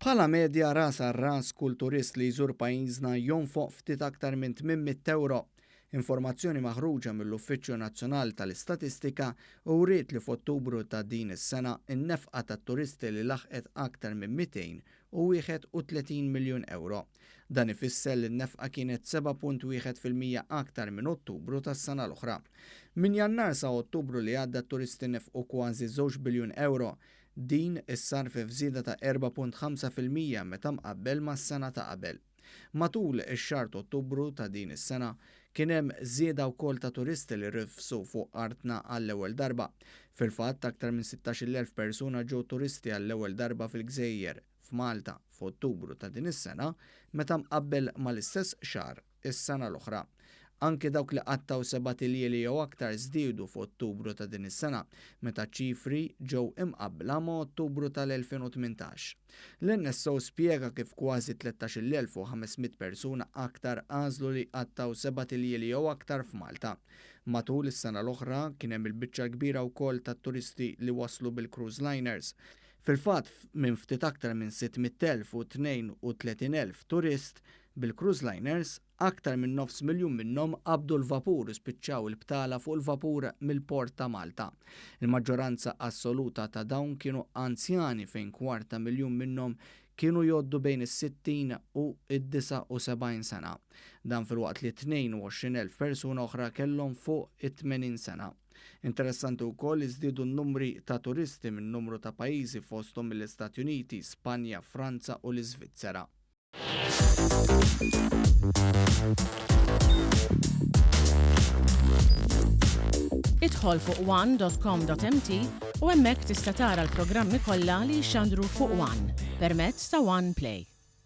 Bħala medja ras għal ras kull turist li jżur pajjiżna jonfoq ftit aktar minn 800 euro. Informazzjoni maħruġa mill-Uffiċċju Nazzjonali tal-Istatistika u wriet li f'Ottubru ta' din is-sena in-nefqa tat-turisti li laħqet aktar minn 231 miljun euro. Dan ifisser li n-nefqa kienet 7.1% aktar minn Ottubru tas-sena l-oħra. Min Jannar sa Ottubru li għadda t-turisti nefqu kważi 2 biljun euro. Din issar fi fżieda ta' 4.5% meta mqabbel mas-sena ta' qabel. Matul ix-xahar ta' Ottubru ta' din is-sena kien hemm żieda wkoll ta' turisti li rifsu fuq artna għall-ewwel darba. Fil-fatt aktar minn 16,000 persuna ġew turisti għall-ewwel darba fil-Gżejjer f'Malta f'Ottubru ta' din is-sena meta mqabbel mal-istess xahar is-sena l-oħra. Anke dawk li qattaw 7 tiljieli jew aktar żdiedu f'Ottubru ta' din is-sena meta ċifri ġew imqabbla ma' Ottubru tal-2018. L-NSO spjega kif kważi 13,500 persuna aktar għażlu li qattaw 7 tiljieli jew aktar f'Malta. Matul is-sena l-oħra kien hemm il-biċċa kbira wkoll tat-turisti li waslu bil-cruise liners. Fil-fatt minn ftit aktar minn 600,000 u 32,000 turist bil-cruise liners, aktar minn 500,000 minnhom qabdu l-vapur u spiċċaw il-btala fuq il-vapur mill-port ta' Malta. Il-maġġoranza assoluta ta' dawn kienu anzjani fejn 250,000 minnhom kienu jgħoddu bejn is-60 u id-79 sena. Dan filwaqt li 22,000 persuna oħra kellhom fuq it-80 sena. Interessanti wkoll li żdiedu n-numri ta' turisti minn numru ta' pajjiżi fosthom mill-Istati Uniti, Spanja, Franza u l-Iżvizzera. Idħol fuq one.com.mt u hemmhekk tista' tara l-programmi kollha li jxandru fuq One permezz ta' One Play.